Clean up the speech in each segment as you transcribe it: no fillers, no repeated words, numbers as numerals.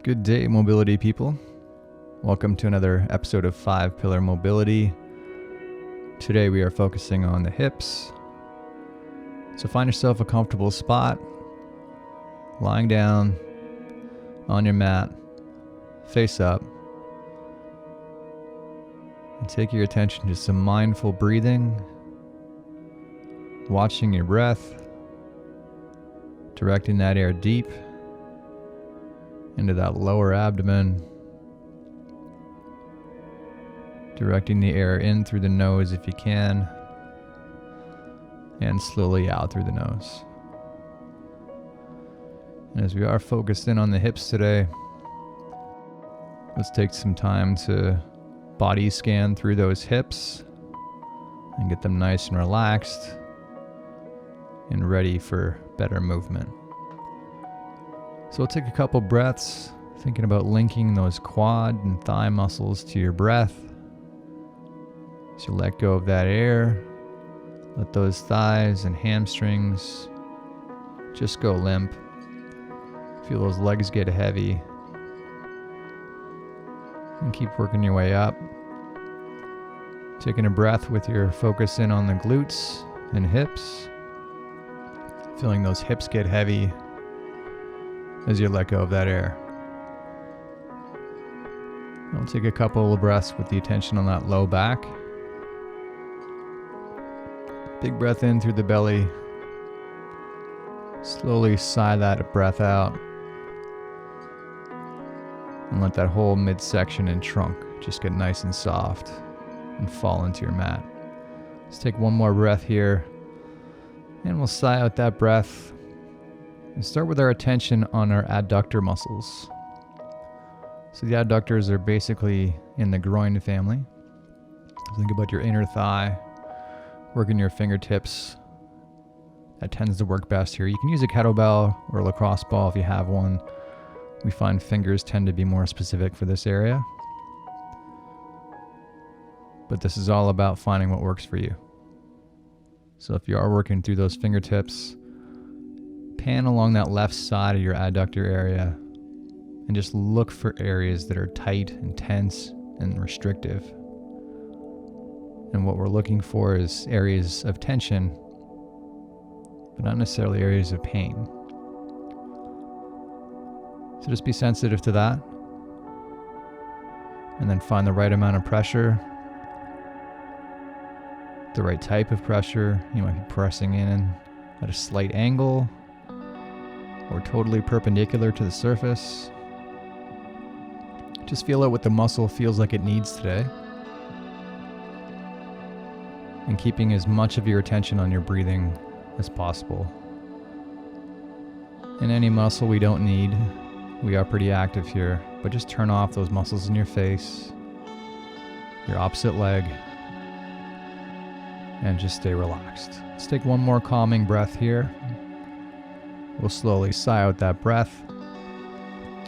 Good day, mobility people. Welcome to another episode of 5 Pillar Mobility. Today we are focusing on the hips. So find yourself a comfortable spot, lying down on your mat, face up, and take your attention to some mindful breathing, watching your breath, directing that air deep into that lower abdomen, directing the air in through the nose if you can, and slowly out through the nose. And as we are focused in on the hips today, let's take some time to body scan through those hips and get them nice and relaxed and ready for better movement. So we'll take a couple breaths, thinking about linking those quad and thigh muscles to your breath. So let go of that air, let those thighs and hamstrings just go limp. Feel those legs get heavy. And keep working your way up. Taking a breath with your focus in on the glutes and hips. Feeling those hips get heavy as you let go of that air. I'll take a couple of breaths with the attention on that low back. Big breath in through the belly. Slowly sigh that breath out. And let that whole midsection and trunk just get nice and soft and fall into your mat. Let's take one more breath here. And we'll sigh out that breath. And start with our attention on our adductor muscles. So the adductors are basically in the groin family. Think about your inner thigh, working your fingertips. That tends to work best here. You can use a kettlebell or a lacrosse ball if you have one. We find fingers tend to be more specific for this area. But this is all about finding what works for you. So if you are working through those fingertips, pan along that left side of your adductor area and just look for areas that are tight and tense and restrictive. And what we're looking for is areas of tension, but not necessarily areas of pain. So just be sensitive to that. And then find the right amount of pressure, the right type of pressure. You might be pressing in at a slight angle or totally perpendicular to the surface. Just feel out what the muscle feels like it needs today. And keeping as much of your attention on your breathing as possible. And any muscle we don't need, we are pretty active here, but just turn off those muscles in your face, your opposite leg, and just stay relaxed. Let's take one more calming breath here. We'll slowly sigh out that breath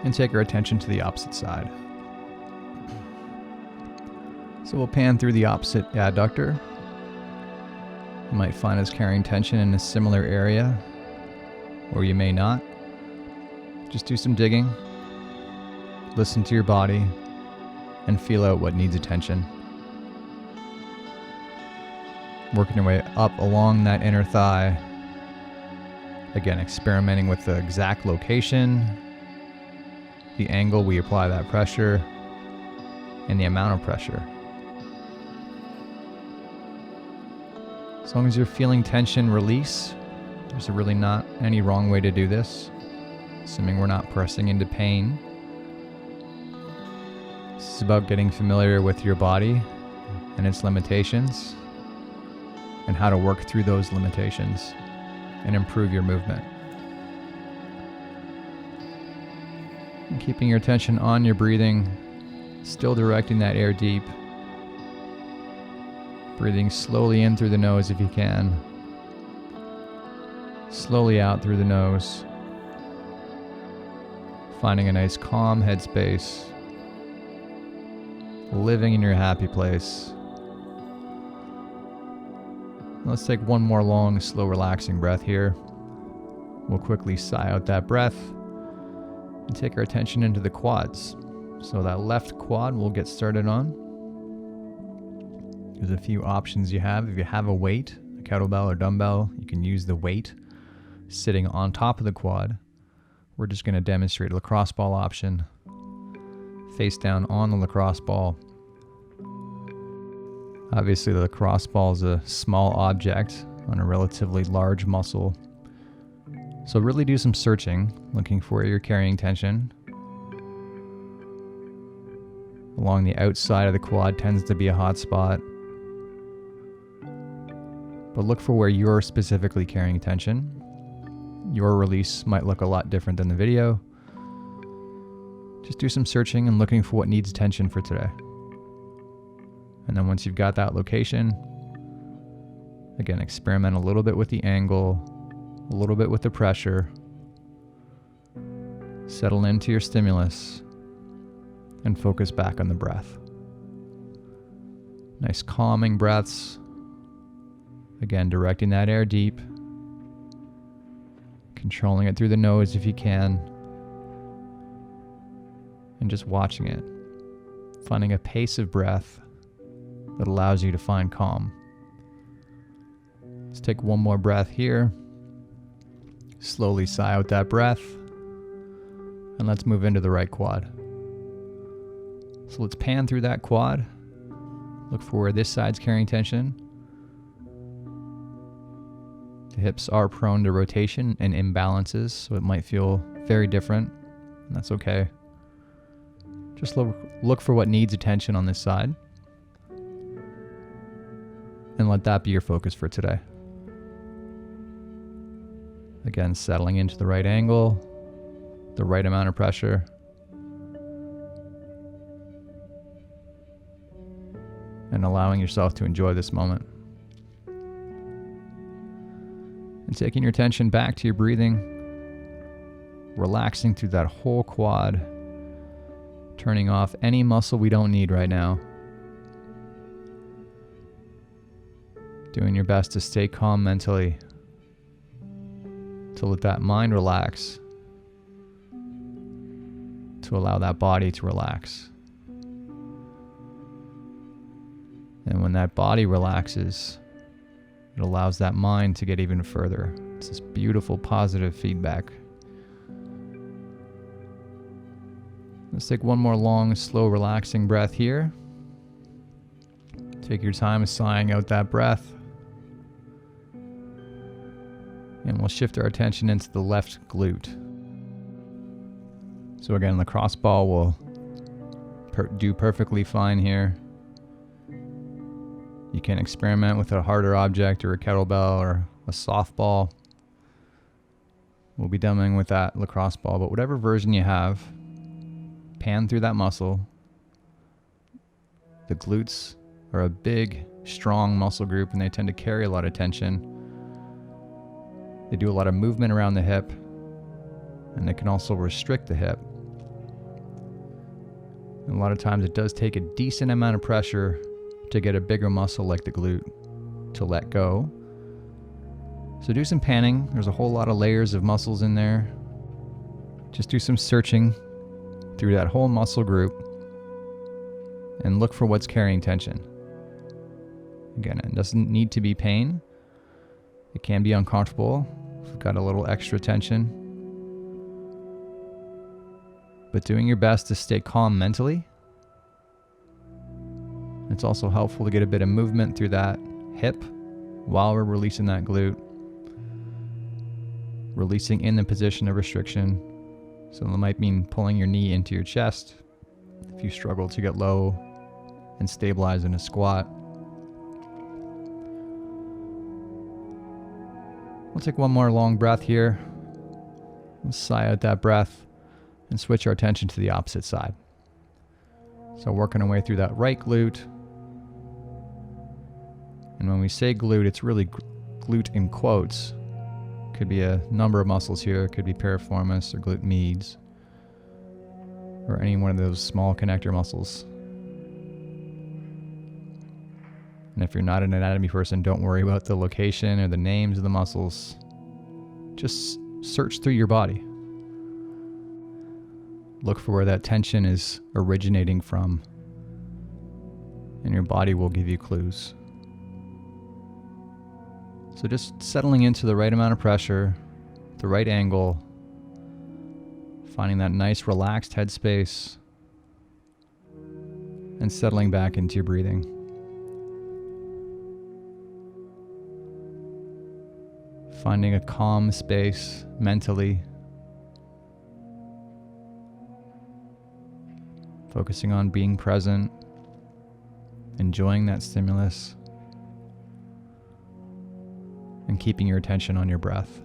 and take our attention to the opposite side. So we'll pan through the opposite adductor. You might find us carrying tension in a similar area, or you may not. Just do some digging, listen to your body, and feel out what needs attention. Working your way up along that inner thigh. Again, experimenting with the exact location, the angle we apply that pressure, and the amount of pressure. As long as you're feeling tension release, there's really not any wrong way to do this, assuming we're not pressing into pain. This is about getting familiar with your body and its limitations and how to work through those limitations and improve your movement. And keeping your attention on your breathing, still directing that air deep. Breathing slowly in through the nose if you can. Slowly out through the nose. Finding a nice calm headspace. Living in your happy place. Let's take one more long, slow, relaxing breath here. We'll quickly sigh out that breath And take our attention into the quads. So that left quad we'll get started on. There's a few options you have. If you have a weight, a kettlebell or dumbbell, you can use the weight sitting on top of the quad. We're just going to demonstrate a lacrosse ball option. Face down on the lacrosse ball. Obviously the lacrosse ball is a small object on a relatively large muscle. So really do some searching, looking for where you're carrying tension. Along the outside of the quad tends to be a hot spot. But look for where you're specifically carrying tension. Your release might look a lot different than the video. Just do some searching and looking for what needs attention for today. And then once you've got that location, again, experiment a little bit with the angle, a little bit with the pressure. Settle into your stimulus and focus back on the breath. Nice calming breaths. Again, directing that air deep. Controlling it through the nose if you can. And just watching it. Finding a pace of breath that allows you to find calm. Let's take one more breath here. Slowly sigh out that breath. And let's move into the right quad. So let's pan through that quad. Look for where this side's carrying tension. The hips are prone to rotation and imbalances, so it might feel very different. And that's okay. Just look for what needs attention on this side. And let that be your focus for today. Again, settling into the right angle, the right amount of pressure. And allowing yourself to enjoy this moment. And taking your attention back to your breathing, relaxing through that whole quad, turning off any muscle we don't need right now. Doing your best to stay calm mentally, to let that mind relax, to allow that body to relax. And when that body relaxes, it allows that mind to get even further. It's this beautiful positive feedback. Let's take one more long, slow, relaxing breath here. Take your time sighing out that breath. And we'll shift our attention into the left glute. So again, lacrosse ball will do perfectly fine here. You can experiment with a harder object or a kettlebell or a softball. We'll be demoing with that lacrosse ball, but whatever version you have, pan through that muscle. The glutes are a big, strong muscle group and they tend to carry a lot of tension. They do a lot of movement around the hip, and they can also restrict the hip. And a lot of times it does take a decent amount of pressure to get a bigger muscle like the glute to let go. So do some panning. There's a whole lot of layers of muscles in there. Just do some searching through that whole muscle group and look for what's carrying tension. Again, it doesn't need to be pain. It can be uncomfortable if you've got a little extra tension. But doing your best to stay calm mentally. It's also helpful to get a bit of movement through that hip while we're releasing that glute. Releasing in the position of restriction. So that might mean pulling your knee into your chest if you struggle to get low and stabilize in a squat. We'll take one more long breath here. We'll sigh out that breath and switch our attention to the opposite side. So working our way through that right glute. And when we say glute, it's really glute in quotes. Could be a number of muscles here. It could be piriformis or glute medius, or any one of those small connector muscles. And if you're not an anatomy person, don't worry about the location or the names of the muscles. Just search through your body. Look for where that tension is originating from, and your body will give you clues. So just settling into the right amount of pressure, the right angle, finding that nice relaxed headspace, and settling back into your breathing. Finding a calm space mentally. Focusing on being present, enjoying that stimulus, and keeping your attention on your breath.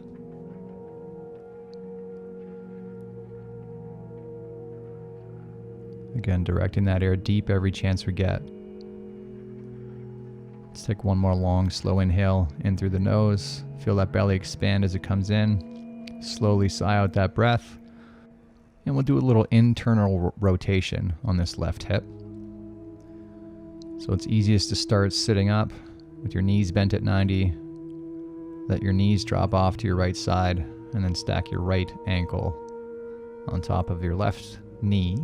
Again, directing that air deep every chance we get. Let's take one more long, slow inhale in through the nose. Feel that belly expand as it comes in. Slowly sigh out that breath. And we'll do a little internal rotation on this left hip. So it's easiest to start sitting up with your knees bent at 90. Let your knees drop off to your right side, and then stack your right ankle on top of your left knee.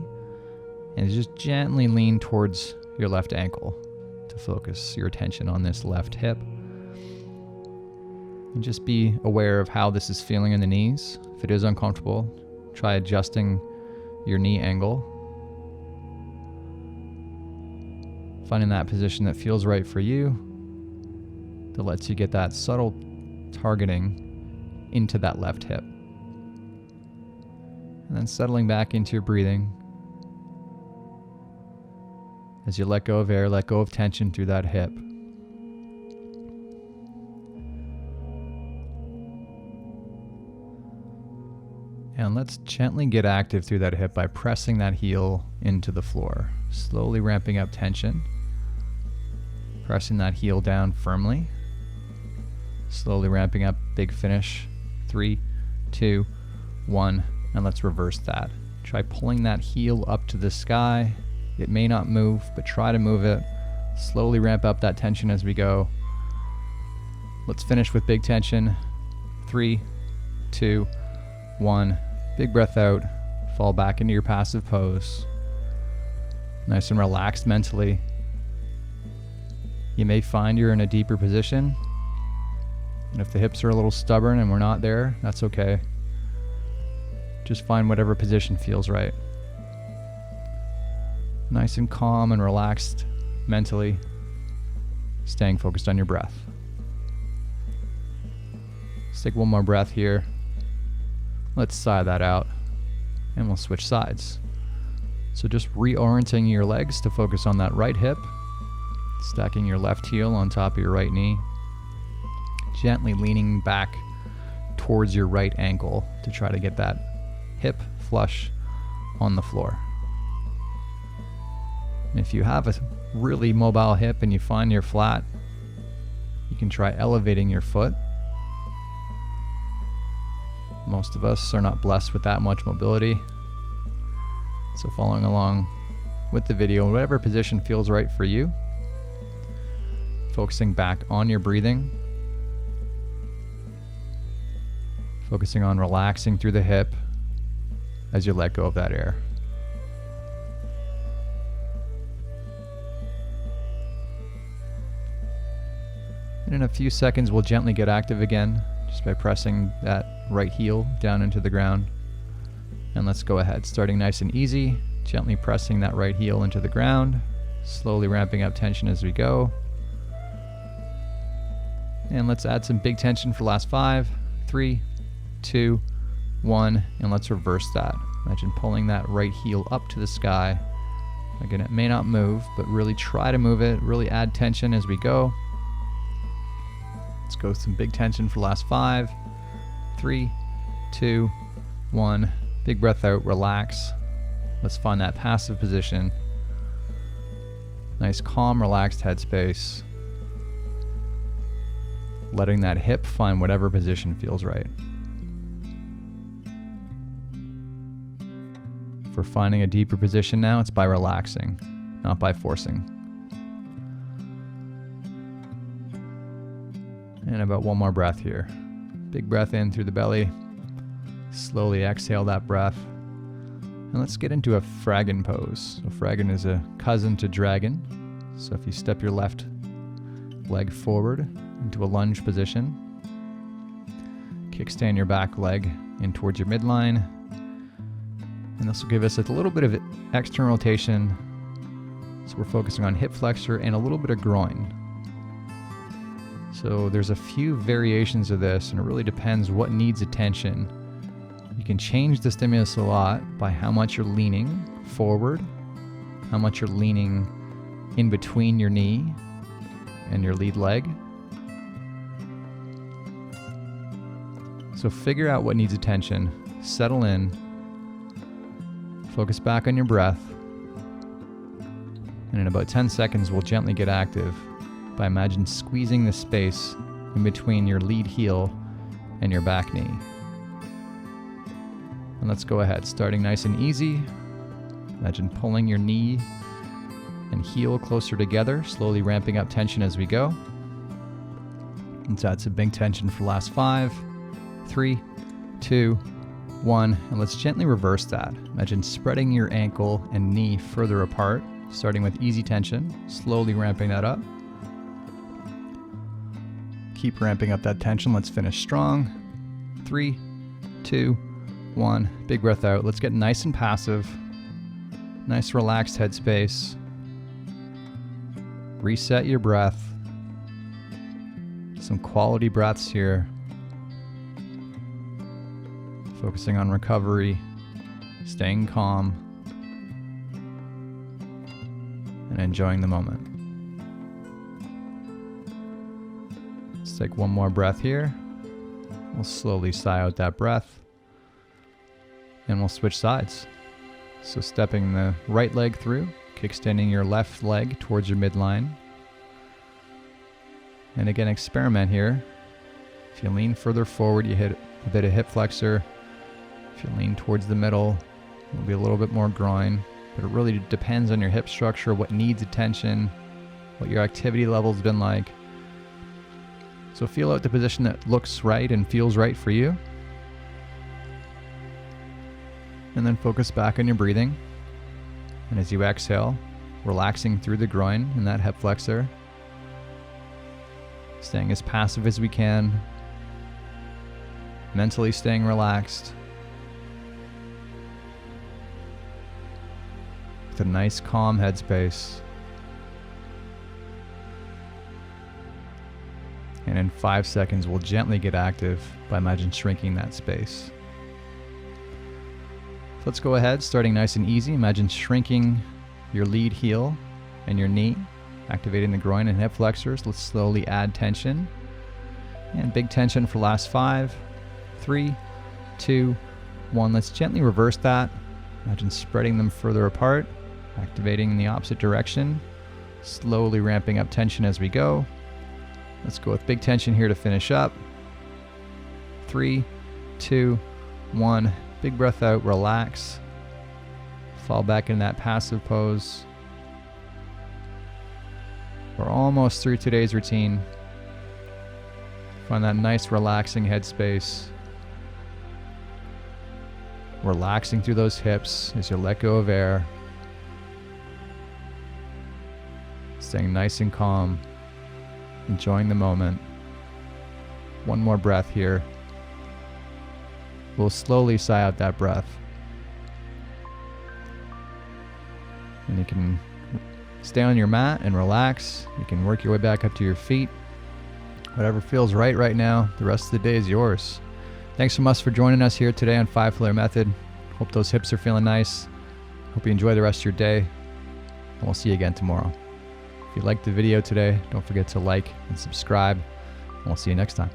And just gently lean towards your left ankle to focus your attention on this left hip. And just be aware of how this is feeling in the knees. If it is uncomfortable, try adjusting your knee angle. Finding that position that feels right for you, that lets you get that subtle targeting into that left hip. And then settling back into your breathing. As you let go of air, let go of tension through that hip. And let's gently get active through that hip by pressing that heel into the floor. Slowly ramping up tension. Pressing that heel down firmly. Slowly ramping up, big finish. 3, 2, 1, and let's reverse that. Try pulling that heel up to the sky. It may not move, but try to move it. Slowly ramp up that tension as we go. Let's finish with big tension. 3, 2, 1. Big breath out. Fall back into your passive pose. Nice and relaxed mentally. You may find you're in a deeper position. And if the hips are a little stubborn and we're not there, that's okay. Just find whatever position feels right. Nice and calm and relaxed mentally. Staying focused on your breath. Let's take one more breath here. Let's sigh that out, and we'll switch sides. So just reorienting your legs to focus on that right hip, stacking your left heel on top of your right knee, gently leaning back towards your right ankle to try to get that hip flush on the floor. And if you have a really mobile hip and you find you're flat, you can try elevating your foot. Most of us are not blessed with that much mobility. So following along with the video, whatever position feels right for you, focusing back on your breathing, focusing on relaxing through the hip as you let go of that air. And in a few seconds, we'll gently get active again just by pressing that right heel down into the ground. And let's go ahead, starting nice and easy, gently pressing that right heel into the ground, slowly ramping up tension as we go. And let's add some big tension for the last 5, 3, 2, 1, and let's reverse that. Imagine pulling that right heel up to the sky. Again, it may not move, but really try to move it, really add tension as we go. Let's go with some big tension for the last 5, 3, 2, 1. Big breath out, relax. Let's find that passive position. Nice, calm, relaxed headspace. Letting that hip find whatever position feels right. If we're finding a deeper position now, it's by relaxing, not by forcing. And about one more breath here. Big breath in through the belly. Slowly exhale that breath. And let's get into a Fragon pose. So Fragon is a cousin to dragon. So if you step your left leg forward into a lunge position, kickstand your back leg in towards your midline, and this will give us a little bit of external rotation. So we're focusing on hip flexor and a little bit of groin. So there's a few variations of this, and it really depends what needs attention. You can change the stimulus a lot by how much you're leaning forward, how much you're leaning in between your knee and your lead leg. So figure out what needs attention, settle in, focus back on your breath, and in about 10 seconds we'll gently get active by imagine squeezing the space in between your lead heel and your back knee. And let's go ahead, starting nice and easy. Imagine pulling your knee and heel closer together, slowly ramping up tension as we go. Let's add some big tension for the last 5, 3, 2, 1, and let's gently reverse that. Imagine spreading your ankle and knee further apart, starting with easy tension, slowly ramping that up. Keep ramping up that tension. Let's finish strong. 3, 2, 1. Big breath out. Let's get nice and passive. Nice relaxed headspace. Reset your breath. Some quality breaths here. Focusing on recovery, staying calm, and enjoying the moment. Let's take one more breath here. We'll slowly sigh out that breath, and we'll switch sides. So stepping the right leg through, kickstanding your left leg towards your midline. And again, experiment here. If you lean further forward, you hit a bit of hip flexor. If you lean towards the middle, it'll be a little bit more groin, but it really depends on your hip structure, what needs attention, what your activity level's been like. So feel out the position that looks right and feels right for you. And then focus back on your breathing. And as you exhale, relaxing through the groin and that hip flexor, staying as passive as we can, mentally staying relaxed, with a nice calm headspace. And in 5 seconds, we'll gently get active by imagine shrinking that space. So let's go ahead, starting nice and easy. Imagine shrinking your lead heel and your knee, activating the groin and hip flexors. Let's slowly add tension. And big tension for last 5, 3, 2, 1. Let's gently reverse that. Imagine spreading them further apart, activating in the opposite direction, slowly ramping up tension as we go. Let's go with big tension here to finish up. 3, 2, 1. Big breath out, relax. Fall back in that passive pose. We're almost through today's routine. Find that nice relaxing headspace. Relaxing through those hips as you let go of air. Staying nice and calm. Enjoying the moment. One more breath here. We'll slowly sigh out that breath. And you can stay on your mat and relax. You can work your way back up to your feet. Whatever feels right now, the rest of the day is yours. Thanks so much for joining us here today on 5-Player Method. Hope those hips are feeling nice. Hope you enjoy the rest of your day. And we'll see you again tomorrow. If you liked the video today, don't forget to like and subscribe. And we'll see you next time.